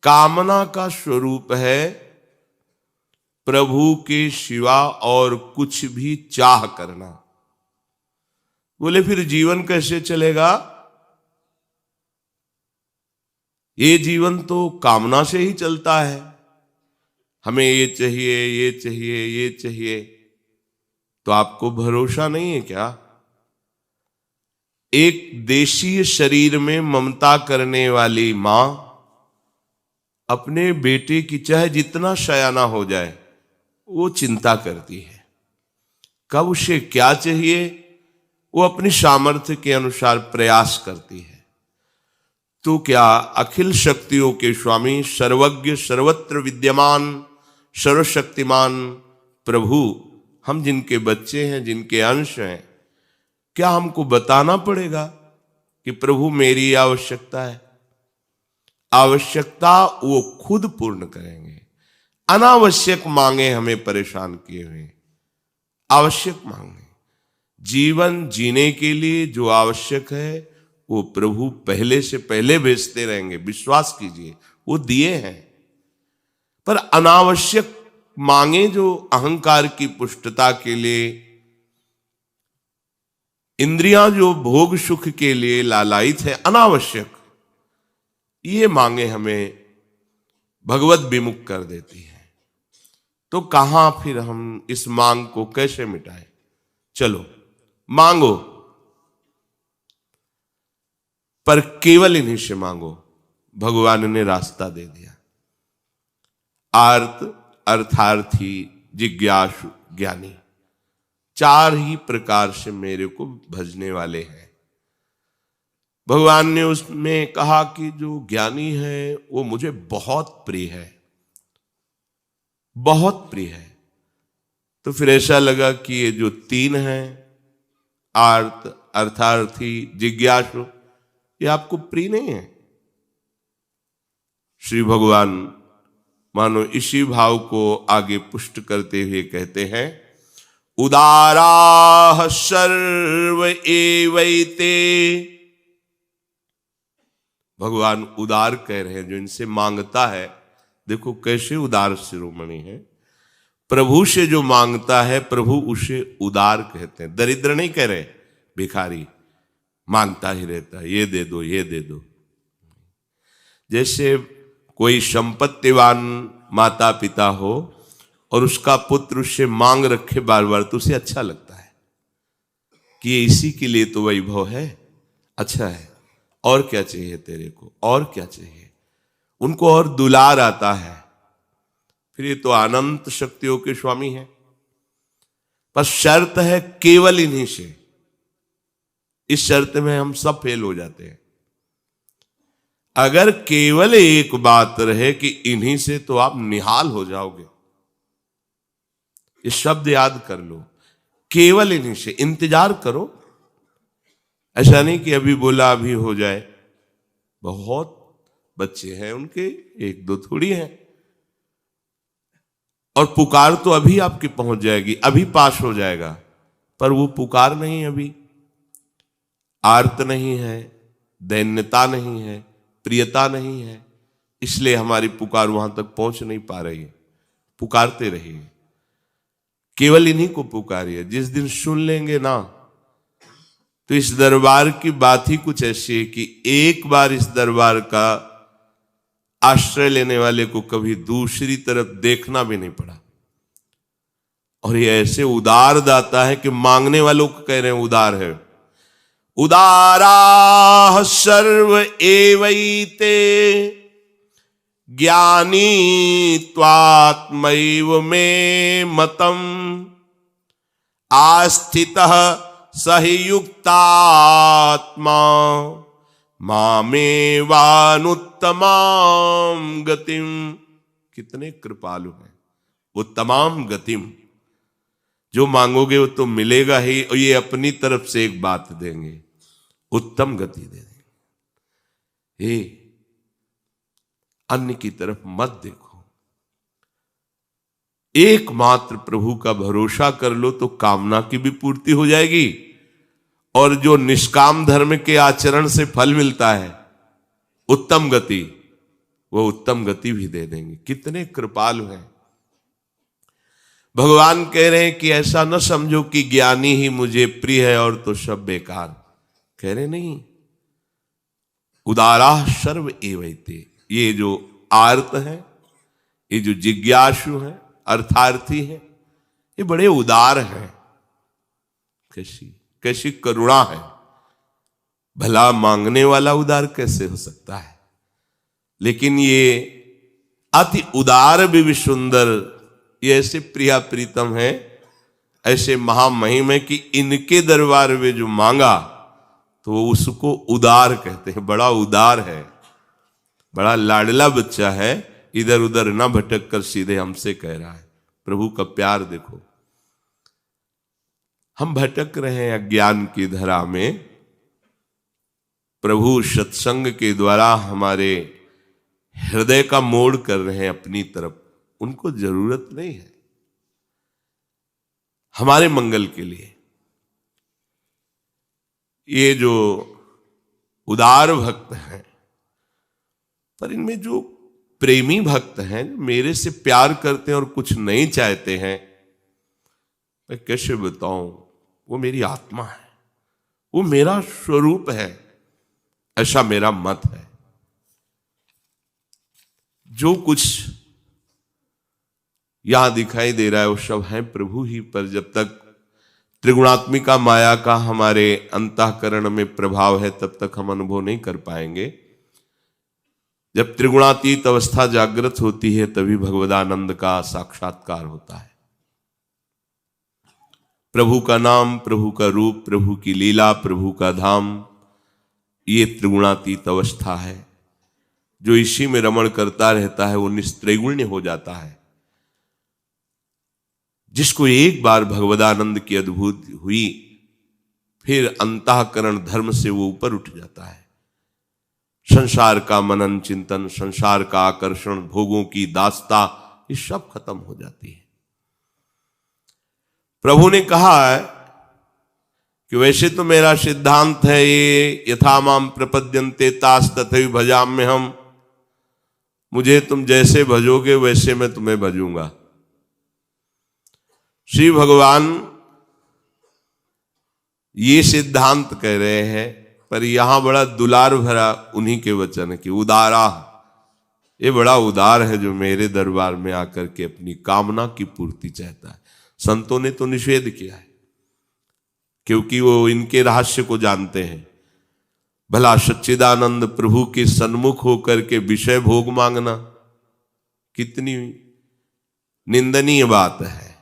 कामना का स्वरूप है प्रभु के सिवा और कुछ भी चाह करना। बोले फिर जीवन कैसे चलेगा? ये जीवन तो कामना से ही चलता है। हमें ये चाहिए, ये चाहिए, ये चाहिए, तो आपको भरोसा नहीं है क्या? एक देशीय शरीर में ममता करने वाली मां अपने बेटे की चाहे जितना सयाना हो जाए वो चिंता करती है। कब उसे क्या चाहिए वो अपनी सामर्थ्य के अनुसार प्रयास करती है। तो क्या अखिल शक्तियों के स्वामी, सर्वज्ञ, सर्वत्र विद्यमान, सर्वशक्तिमान प्रभु, हम जिनके बच्चे हैं, जिनके अंश हैं, क्या हमको बताना पड़ेगा कि प्रभु मेरी आवश्यकता है? आवश्यकता वो खुद पूर्ण करेंगे। अनावश्यक मांगे हमें परेशान किए हुए, आवश्यक मांगे। जीवन जीने के लिए जो आवश्यक है वो प्रभु पहले से पहले भेजते रहेंगे, विश्वास कीजिए, वो दिए हैं। पर अनावश्यक मांगे जो अहंकार की पुष्टता के लिए, इंद्रियां जो भोग सुख के लिए लालायित है, अनावश्यक, ये मांगे हमें भगवत विमुख कर देती है। तो कहां फिर हम इस मांग को कैसे मिटाएं? चलो मांगो, पर केवल इन्हीं से मांगो। भगवान ने रास्ता दे दिया। आर्त, अर्थार्थी, जिज्ञासु, ज्ञानी, चार ही प्रकार से मेरे को भजने वाले हैं। भगवान ने उसमें कहा कि जो ज्ञानी है वो मुझे बहुत प्रिय है, बहुत प्रिय है। तो फिर ऐसा लगा कि ये जो तीन हैं, आर्त, अर्थार्थी, जिज्ञासु, ये आपको प्रिय नहीं है। श्री भगवान मानो इसी भाव को आगे पुष्ट करते हुए कहते हैं, उदाराः सर्व एवैते। भगवान उदार कह रहे हैं, जो इनसे मांगता है, देखो कैसे उदार शिरोमणि है। प्रभु से जो मांगता है प्रभु उसे उदार कहते हैं। दरिद्र नहीं कह रहे, भिखारी मांगता ही रहता है, ये दे दो, ये दे दो। जैसे कोई संपत्तिवान माता पिता हो और उसका पुत्र उससे मांग रखे बार बार, तो उसे अच्छा लगता है कि ये इसी के लिए तो वैभव है, अच्छा है, और क्या चाहिए तेरे को, और क्या चाहिए। उनको और दुलार आता है। फिर ये तो अनंत शक्तियों के स्वामी हैं। पर शर्त है केवल इन्हीं से। इस शर्त में हम सब फेल हो जाते हैं। अगर केवल एक बात रहे कि इन्हीं से, तो आप निहाल हो जाओगे। ये शब्द याद कर लो, केवल इन्हीं से। इंतजार करो, ऐसा नहीं कि अभी बोला अभी हो जाए। बहुत बच्चे हैं उनके, एक दो थोड़ी हैं। और पुकार तो अभी आपकी पहुंच जाएगी, अभी पास हो जाएगा, पर वो पुकार नहीं, अभी आर्त नहीं है, दैन्यता नहीं है, प्रियता नहीं है, इसलिए हमारी पुकार वहां तक पहुंच नहीं पा रही है। पुकारते रहिए, केवल इन्हीं को पुकारिए। जिस दिन सुन लेंगे ना, तो इस दरबार की बात ही कुछ ऐसी है कि एक बार इस दरबार का आश्रय लेने वाले को कभी दूसरी तरफ देखना भी नहीं पड़ा। और ये ऐसे उदार दाता है कि मांगने वालों को कह रहे हैं उदार है। उदाराः सर्व एवैते ज्ञानी त्वात्मैव मे मतम् आस्थितः सहि युक्तात्मा मामेवानुत्तमां गतिम। कितने कृपालु हैं। उत्तमाम गतिम, जो मांगोगे वो तो मिलेगा ही, और ये अपनी तरफ से एक बात देंगे, उत्तम गति दे देंगे। ये अन्य की तरफ मत देखो, एकमात्र प्रभु का भरोसा कर लो तो कामना की भी पूर्ति हो जाएगी। और जो निष्काम धर्म के आचरण से फल मिलता है, उत्तम गति, वो उत्तम गति भी दे देंगे। कितने कृपालु हैं। भगवान कह रहे हैं कि ऐसा न समझो कि ज्ञानी ही मुझे प्रिय है और तो सब बेकार। कह रहे नहीं, उदारा सर्व एवैते, ये जो आर्त है, ये जो जिज्ञासु है, अर्थार्थी है, ये बड़े उदार हैं। कैसी कैसी करुणा है। भला मांगने वाला उदार कैसे हो सकता है, लेकिन ये अति उदार भी सुंदर, ये ऐसे प्रिया प्रीतम है, ऐसे महामहिम है कि इनके दरबार में जो मांगा तो वो उसको उदार कहते हैं। बड़ा उदार है, बड़ा लाडला बच्चा है, इधर उधर ना भटक कर सीधे हमसे कह रहा है। प्रभु का प्यार देखो। हम भटक रहे हैं अज्ञान की धरा में, प्रभु सत्संग के द्वारा हमारे हृदय का मोड़ कर रहे हैं अपनी तरफ। उनको जरूरत नहीं है, हमारे मंगल के लिए। ये जो उदार भक्त हैं, पर इनमें जो प्रेमी भक्त हैं, मेरे से प्यार करते हैं और कुछ नहीं चाहते हैं, मैं कैसे बताऊं, वो मेरी आत्मा है, वो मेरा स्वरूप है, ऐसा मेरा मत है। जो कुछ यहां दिखाई दे रहा है वो सब है प्रभु ही, पर जब तक त्रिगुणात्मिका माया का हमारे अंतःकरण में प्रभाव है तब तक हम अनुभव नहीं कर पाएंगे। जब त्रिगुणातीत अवस्था जागृत होती है तभी भगवदानंद का साक्षात्कार होता है। प्रभु का नाम, प्रभु का रूप, प्रभु की लीला, प्रभु का धाम, ये त्रिगुणातीत अवस्था है। जो इसी में रमण करता रहता है वो निस्त्रैगुण्य हो जाता है। जिसको एक बार भगवदानंद की अद्भुत हुई, फिर अंतःकरण धर्म से वो ऊपर उठ जाता है। संसार का मनन चिंतन, संसार का आकर्षण, भोगों की दास्ता, ये सब खत्म हो जाती है। प्रभु ने कहा है कि वैसे तो मेरा सिद्धांत है ये, यथा माम प्रपद्यन्ते तास तथैव भजाम्य हम, मुझे तुम जैसे भजोगे वैसे मैं तुम्हें भजूंगा। श्री भगवान ये सिद्धांत कह रहे हैं, पर यहां बड़ा दुलार भरा उन्हीं के वचन की, उदारा, ये बड़ा उदार है जो मेरे दरबार में आकर के अपनी कामना की पूर्ति चाहता है। संतों ने तो निषेध किया है, क्योंकि वो इनके रहस्य को जानते हैं। भला सच्चिदानंद प्रभु के सन्मुख होकर के विषय भोग मांगना कितनी निंदनीय बात है।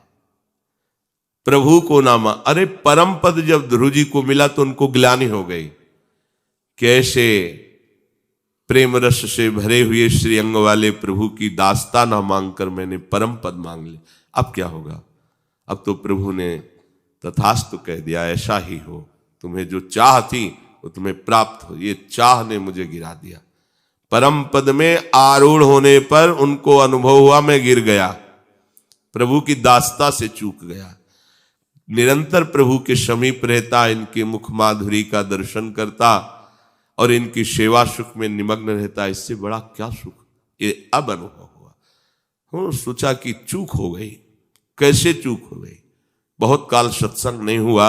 प्रभु को नामा, अरे परम पद जब ध्रुव जी को मिला तो उनको ग्लानि हो गई। कैसे प्रेम रस से भरे हुए श्री अंग वाले प्रभु की दास्ता ना मांगकर मैंने परम पद मांग लिया, अब क्या होगा। अब तो प्रभु ने तथास्तु कह दिया, ऐसा ही हो, तुम्हें जो चाह थी वो तुम्हें प्राप्त हो। ये चाह ने मुझे गिरा दिया। परम पद में आरूढ़ होने पर उनको अनुभव हुआ मैं गिर गया, प्रभु की दास्ता से चूक गया। निरंतर प्रभु के समीप रहता, इनके मुख माधुरी का दर्शन करता और इनकी सेवा सुख में निमग्न रहता, इससे बड़ा क्या सुख। ये अब अनुभव हुआ। सोचा कि चूक हो गई। कैसे चूक हो गई, बहुत काल सत्संग नहीं हुआ,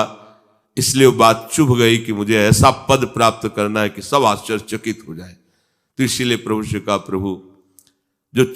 इसलिए वो बात चुभ गई कि मुझे ऐसा पद प्राप्त करना है कि सब आश्चर्यचकित हो जाए। तो इसीलिए प्रभु से कहा, प्रभु जो